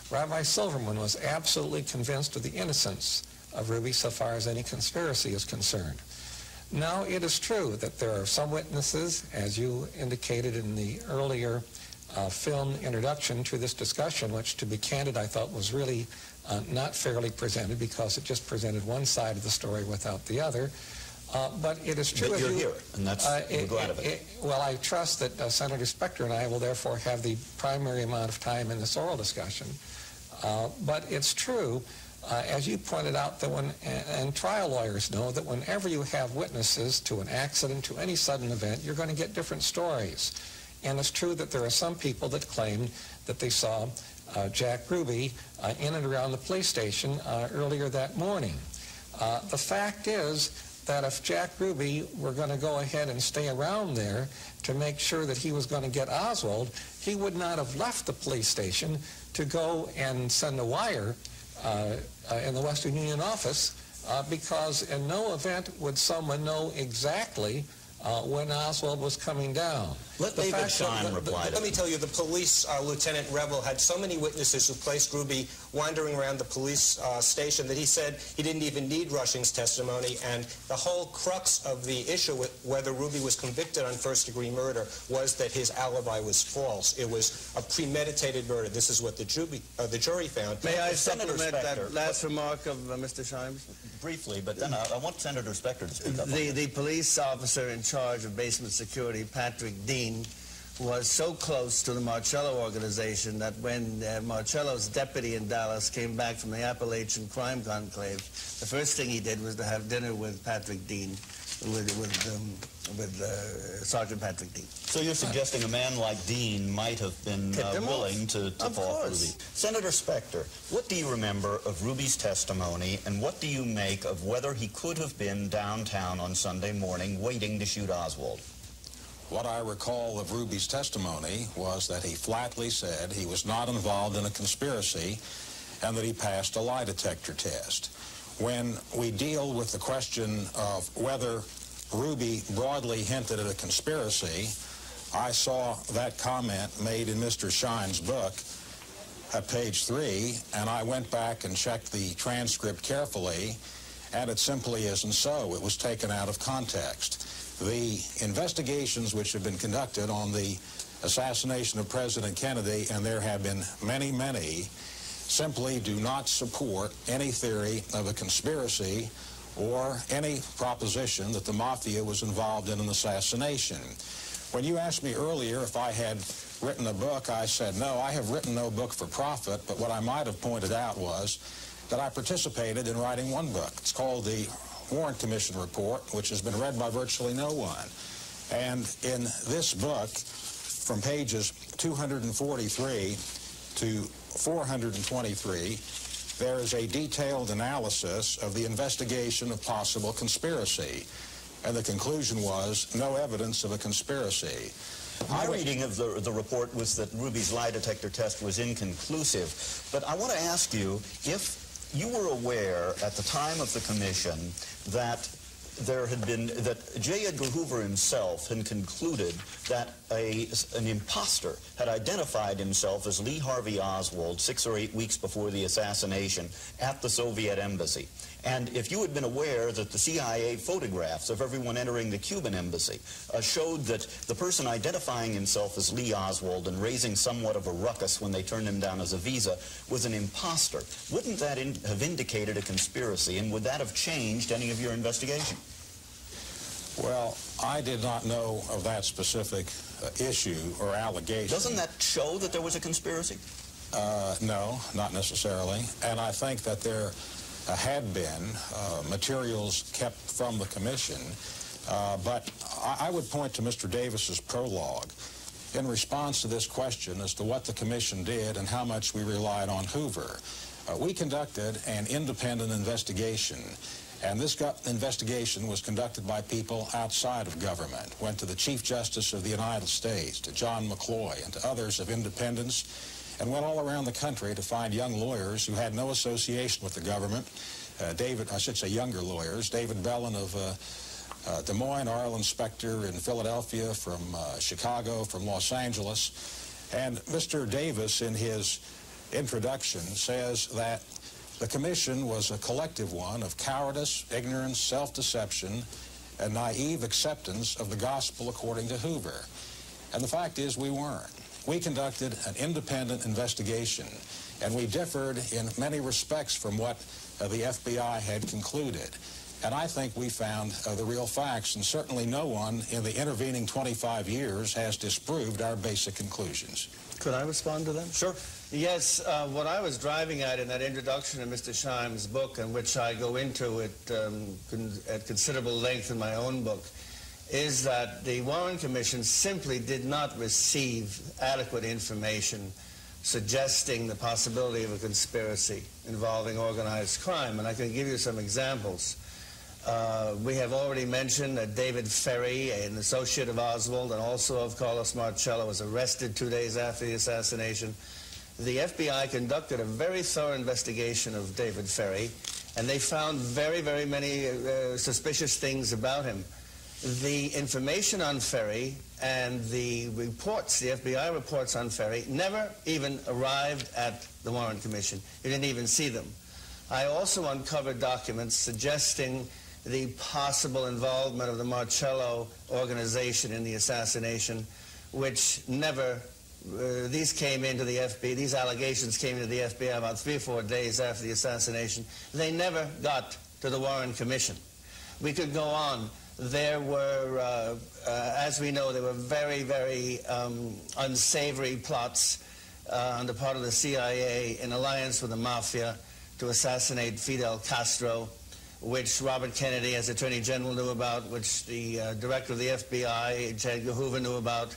S15: Rabbi Silverman was absolutely convinced of the innocence of Ruby so far as any conspiracy is concerned. Now, it is true that there are some witnesses, as you indicated in the earlier film introduction to this discussion, which, to be candid, I thought was really not fairly presented because it just presented one side of the story without the other. But it is true.
S1: But you're here, and that's, we're glad of it.
S15: Well, I trust that Senator Specter and I will therefore have the primary amount of time in this oral discussion. But it's true, as you pointed out, that and trial lawyers know that whenever you have witnesses to an accident, to any sudden event, you're going to get different stories. And it's true that there are some people that claim that they saw Jack Ruby in and around the police station earlier that morning. The fact is that if Jack Ruby were going to go ahead and stay around there to make sure that he was going to get Oswald, he would not have left the police station to go and send a wire in the Western Union office because in no event would someone know exactly when Oswald was coming down.
S1: Let David Scheim reply.
S19: Let me tell you, the police, Lieutenant Revel, had so many witnesses who placed Ruby wandering around the police station that he said he didn't even need Rushing's testimony, and the whole crux of the issue with whether Ruby was convicted on first-degree murder was that his alibi was false. It was a premeditated murder. This is what the jury found.
S12: May I supplement that last remark of Mr. Scheim's?
S1: Briefly, but then I want Senator Specter to speak up.
S12: The police officer in charge of basement security, Patrick Dean, was so close to the Marcello organization that when Marcello's deputy in Dallas came back from the Appalachian Crime Conclave, the first thing he did was to have dinner with Patrick Dean, with Sergeant Patrick Dean.
S1: So you're suggesting a man like Dean might have been willing to fall for Ruby. Senator Specter, what do you remember of Ruby's testimony, and what do you make of whether he could have been downtown on Sunday morning waiting to shoot Oswald?
S18: What I recall of Ruby's testimony was that he flatly said he was not involved in a conspiracy and that he passed a lie detector test. When we deal with the question of whether Ruby broadly hinted at a conspiracy, I saw that comment made in Mr. Schein's book at page 3, and I went back and checked the transcript carefully, and it simply isn't so. It was taken out of context. The investigations which have been conducted on the assassination of President Kennedy, and there have been many, many, simply do not support any theory of a conspiracy or any proposition that the Mafia was involved in an assassination. When you asked me earlier if I had written a book, I said, no, I have written no book for profit, but what I might have pointed out was that I participated in writing one book. It's called the Warren Commission Report, which has been read by virtually no one. And in this book, from pages 243 to 423, there is a detailed analysis of the investigation of possible conspiracy. And the conclusion was no evidence of a conspiracy.
S1: My reading of the report was that Ruby's lie detector test was inconclusive. But I want to ask you if you were aware at the time of the commission that J. Edgar Hoover himself had concluded that an imposter had identified himself as Lee Harvey Oswald 6 or 8 weeks before the assassination at the Soviet embassy. And if you had been aware that the CIA photographs of everyone entering the Cuban embassy showed that the person identifying himself as Lee Oswald and raising somewhat of a ruckus when they turned him down as a visa was an imposter, wouldn't that have indicated a conspiracy, and would that have changed any of your investigation?
S18: Well, I did not know of that specific issue or allegation.
S1: Doesn't that show that there was a conspiracy?
S18: No, not necessarily. And I think that there had been materials kept from the commission. But I would point to Mr. Davis's prologue in response to this question as to what the commission did and how much we relied on Hoover. We conducted an independent investigation. And this investigation was conducted by people outside of government, went to the Chief Justice of the United States, to John McCloy, and to others of independence, and went all around the country to find young lawyers who had no association with the government. Younger lawyers, David Bellin of Des Moines, Arlen Specter in Philadelphia, from Chicago, from Los Angeles. And Mr. Davis, in his introduction, says that the commission was a collective one of cowardice, ignorance, self-deception, and naive acceptance of the gospel according to Hoover. And the fact is we weren't. We conducted an independent investigation, and we differed in many respects from what the FBI had concluded. And I think we found the real facts, and certainly no one in the intervening 25 years has disproved our basic conclusions.
S12: Could I respond to them?
S1: Sure.
S12: Yes, what I was driving at in that introduction of Mr. Scheim's book, and which I go into it at considerable length in my own book, is that the Warren Commission simply did not receive adequate information suggesting the possibility of a conspiracy involving organized crime. And I can give you some examples. We have already mentioned that David Ferry, an associate of Oswald and also of Carlos Marcello, was arrested 2 days after the assassination. The FBI conducted a very thorough investigation of David Ferry, and they found very, very many suspicious things about him. The information on Ferry and the reports, the FBI reports on Ferry, never even arrived at the Warren Commission. You didn't even see them. I also uncovered documents suggesting the possible involvement of the Marcello organization in the assassination, which never, these came into the FBI, these allegations came into the FBI about 3 or 4 days after the assassination. They never got to the Warren Commission. We could go on. There were, as we know, there were very, very unsavory plots on the part of the CIA in alliance with the Mafia to assassinate Fidel Castro, which Robert Kennedy, as Attorney General, knew about, which the director of the FBI, J. Edgar Hoover, knew about,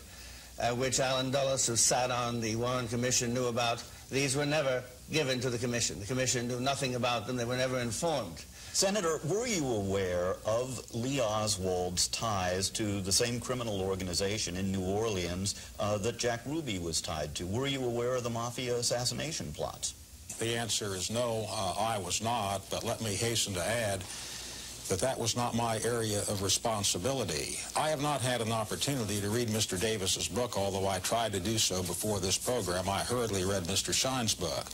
S12: which Allen Dulles, who sat on the Warren Commission, knew about. These were never given to the Commission. The Commission knew nothing about them. They were never informed.
S1: Senator, were you aware of Lee Oswald's ties to the same criminal organization in New Orleans that Jack Ruby was tied to? Were you aware of the Mafia assassination plots?
S18: The answer is no, I was not, but let me hasten to add that that was not my area of responsibility. I have not had an opportunity to read Mr. Davis's book, although I tried to do so before this program. I hurriedly read Mr. Schein's book.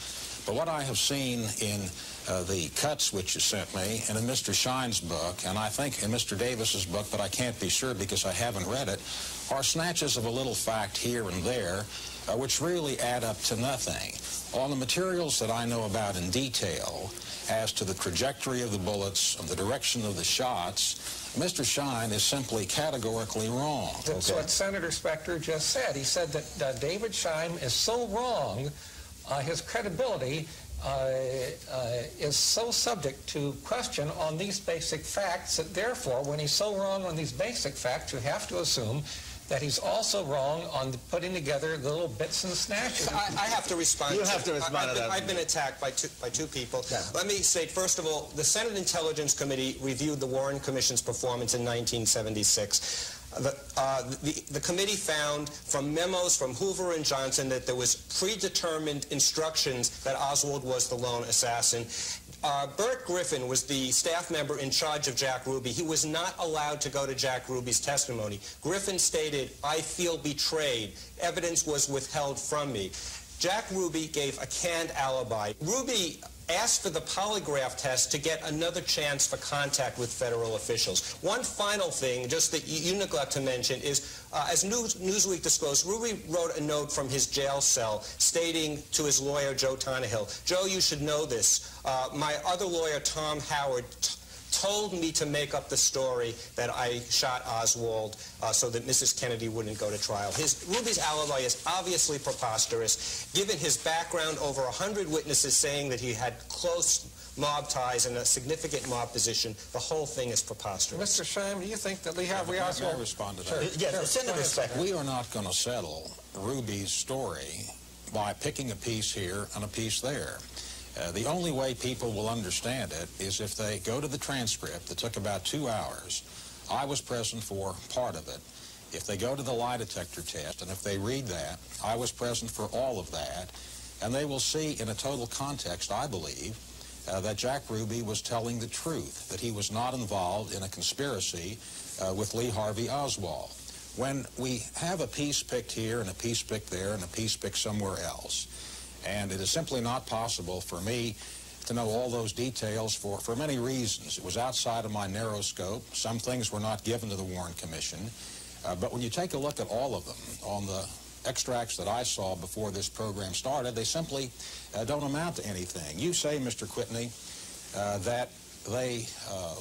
S18: But what I have seen in the cuts which you sent me, and in Mr. Schein's book, and I think in Mr. Davis's book, but I can't be sure because I haven't read it, are snatches of a little fact here and there, which really add up to nothing. On the materials that I know about in detail, as to the trajectory of the bullets, of the direction of the shots, Mr. Schein is simply categorically wrong.
S15: That's what Senator Specter just said. He said that David Schein is so wrong, his credibility is so subject to question on these basic facts that therefore, when he's so wrong on these basic facts, you have to assume that he's also wrong on putting together little bits and snatches.
S19: I have to respond.
S12: You have to respond to that.
S19: I've been attacked by two people.
S12: Yeah.
S19: Let me say, first of all, the Senate Intelligence Committee reviewed the Warren Commission's performance in 1976. The committee found from memos from Hoover and Johnson that there was predetermined instructions that Oswald was the lone assassin. Bert Griffin was the staff member in charge of Jack Ruby. He was not allowed to go to Jack Ruby's testimony. Griffin stated, "I feel betrayed. Evidence was withheld from me." Jack Ruby gave a canned alibi. Ruby asked for the polygraph test to get another chance for contact with federal officials. One final thing, just that you neglect to mention, is as Newsweek disclosed, Ruby wrote a note from his jail cell stating to his lawyer, Joe Tannehill, "Joe, you should know this. My other lawyer, Tom Howard, told me to make up the story that I shot Oswald so that Mrs. Kennedy wouldn't go to trial." Ruby's alibi is obviously preposterous. Given his background, over 100 witnesses saying that he had close mob ties and a significant mob position, the whole thing is preposterous.
S15: Mr. Shime, do you think that Lee Harvey Oswald...
S18: May I respond to that?
S1: Sure. Yes, Senator Speck.
S18: We are not going to settle Ruby's story by picking a piece here and a piece there. The only way people will understand it is if they go to the transcript that took about 2 hours. I was present for part of it. If they go to the lie detector test, and if they read that, I was present for all of that, and they will see in a total context, I believe, that Jack Ruby was telling the truth, that he was not involved in a conspiracy with Lee Harvey Oswald. When we have a piece picked here and a piece picked there and a piece picked somewhere else, and it is simply not possible for me to know all those details for many reasons. It was outside of my narrow scope. Some things were not given to the Warren Commission. But when you take a look at all of them, on the extracts that I saw before this program started, they simply don't amount to anything. You say, Mr. Kwitney, that they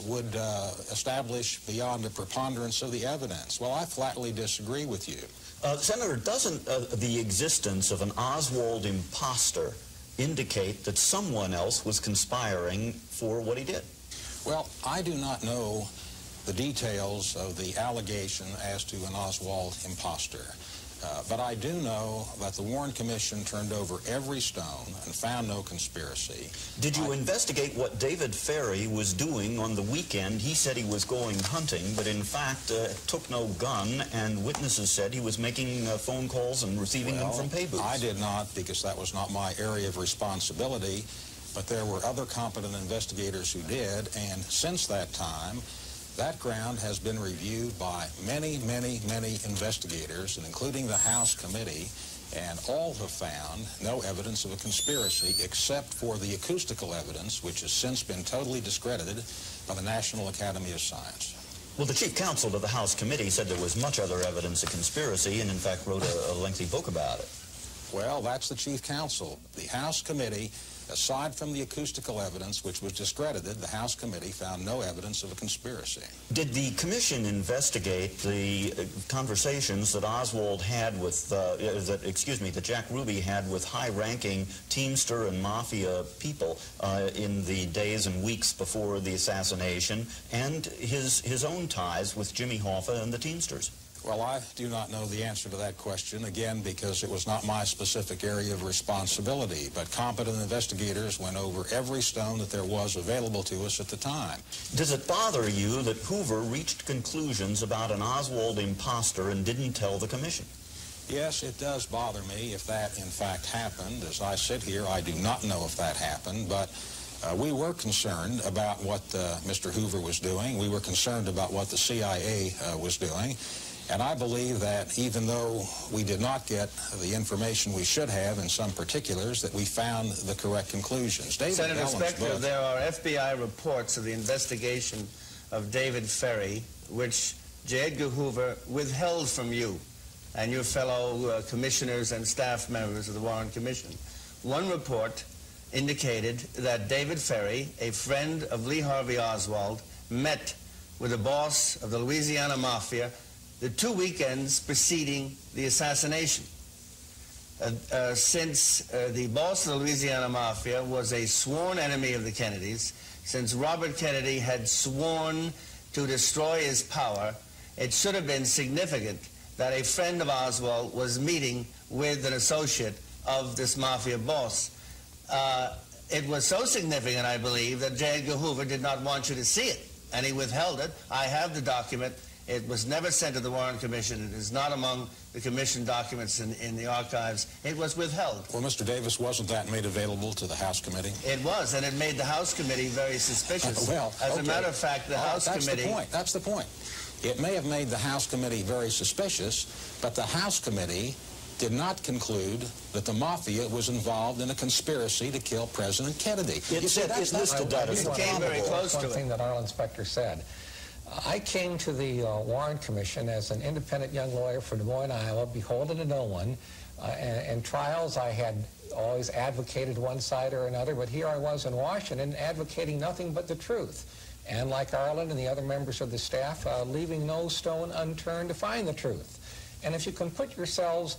S18: would establish beyond the preponderance of the evidence. Well, I flatly disagree with you.
S1: Senator, doesn't the existence of an Oswald imposter indicate that someone else was conspiring for what he did?
S18: Well, I do not know the details of the allegation as to an Oswald imposter. But I do know that the Warren Commission turned over every stone and found no conspiracy.
S1: Did you investigate what David Ferry was doing on the weekend? He said he was going hunting, but in fact took no gun, and witnesses said he was making phone calls and receiving them from pay booths.
S18: I did not, because that was not my area of responsibility, but there were other competent investigators who did, and since that time, that ground has been reviewed by many, many, many investigators, and including the House committee, and all have found no evidence of a conspiracy except for the acoustical evidence, which has since been totally discredited by the National Academy of Science.
S1: Well, the chief counsel to the House committee said there was much other evidence of conspiracy and, in fact, wrote a lengthy book about it.
S18: Well, that's the chief counsel. The House committee, aside from the acoustical evidence, which was discredited, the House committee found no evidence of a conspiracy.
S1: Did the commission investigate the conversations that Oswald had with, that Jack Ruby had with high-ranking Teamster and Mafia people in the days and weeks before the assassination, and his own ties with Jimmy Hoffa and the Teamsters?
S18: Well, I do not know the answer to that question, again, because it was not my specific area of responsibility. But competent investigators went over every stone that there was available to us at the time.
S1: Does it bother you that Hoover reached conclusions about an Oswald imposter and didn't tell the commission?
S18: Yes, it does bother me if that, in fact, happened. As I sit here, I do not know if that happened, but we were concerned about what Mr. Hoover was doing. We were concerned about what the CIA was doing. And I believe that even though we did not get the information we should have in some particulars, that we found the correct conclusions.
S12: Senator Spector, there are FBI reports of the investigation of David Ferry, which J. Edgar Hoover withheld from you and your fellow commissioners and staff members of the Warren Commission. One report indicated that David Ferry, a friend of Lee Harvey Oswald, met with the boss of the Louisiana Mafia the 2 weekends preceding the assassination. since the boss of the Louisiana Mafia was a sworn enemy of the Kennedys, since Robert Kennedy had sworn to destroy his power, it should have been significant that a friend of Oswald was meeting with an associate of this Mafia boss. It was so significant, I believe, that J. Edgar Hoover did not want you to see it, and he withheld it. I have the document. It was never sent to the Warren Commission. It is not among the Commission documents in the archives. It was withheld.
S18: Well, Mr. Davis, wasn't that made available to the House Committee?
S12: It was, and it made the House Committee very suspicious.
S18: Well,
S12: as
S18: okay.
S12: a matter of fact, the House Committee...
S18: That's the point. It may have made the House Committee very suspicious, but the House Committee did not conclude that the Mafia was involved in a conspiracy to kill President Kennedy.
S1: It said it's listed that as
S15: came very close to it. One thing that our inspector said. I came to the Warren Commission as an independent young lawyer from Des Moines, Iowa, beholden to no one. In trials, I had always advocated one side or another, but here I was in Washington advocating nothing but the truth. And like Arlen and the other members of the staff, leaving no stone unturned to find the truth. And if you can put yourselves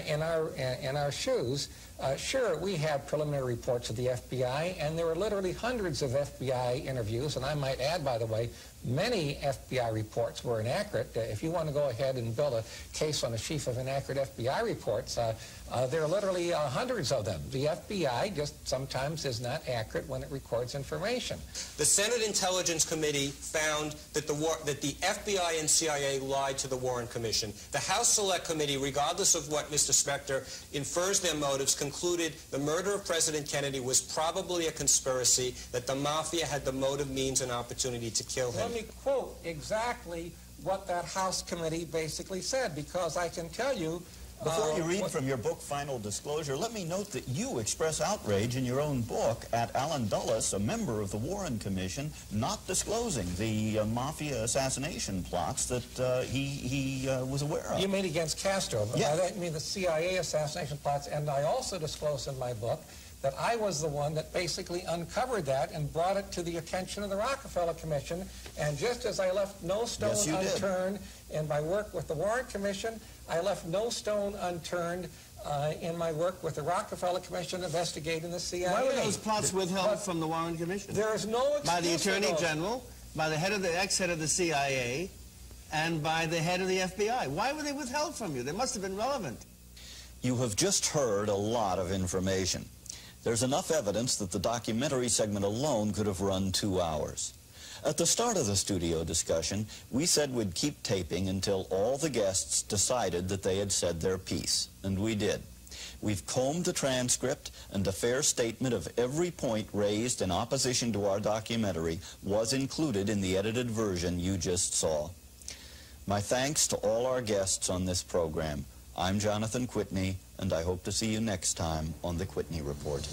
S15: in our shoes, sure, we have preliminary reports of the FBI, and there were literally hundreds of FBI interviews, and I might add, by the way, many FBI reports were inaccurate. If you want to go ahead and build a case on a sheaf of inaccurate FBI reports, there are literally hundreds of them. The FBI just sometimes is not accurate when it records information.
S19: The Senate Intelligence Committee found that the FBI and CIA lied to the Warren Commission. The House Select Committee, regardless of what Mr. Specter infers their motives, concluded the murder of President Kennedy was probably a conspiracy, that the Mafia had the motive, means, and opportunity to kill him.
S15: Let me quote exactly what that House Committee basically said, because I can tell you...
S1: Before you read from your book, Final Disclosure, let me note that you express outrage in your own book at Alan Dulles, a member of the Warren Commission, not disclosing the Mafia assassination plots that he was aware of.
S15: You mean against Castro, but
S1: yeah.
S15: I mean the CIA assassination plots, and I also disclose in my book that I was the one that basically uncovered that and brought it to the attention of the Rockefeller Commission, and just as I left no stone unturned in my work with the Warren Commission, I left no stone unturned in my work with the Rockefeller Commission investigating the CIA.
S12: Why were those plots withheld from the Warren Commission?
S15: There is no excuse
S12: by the Attorney General, by the ex-head of the CIA, and by the head of the FBI. Why were they withheld from you? They must have been relevant.
S1: You have just heard a lot of information. There's enough evidence that the documentary segment alone could have run 2 hours. At the start of the studio discussion, we said we'd keep taping until all the guests decided that they had said their piece, and we did. We've combed the transcript, and a fair statement of every point raised in opposition to our documentary was included in the edited version you just saw. My thanks to all our guests on this program. I'm Jonathan Kwitney, and I hope to see you next time on the Kwitney Report.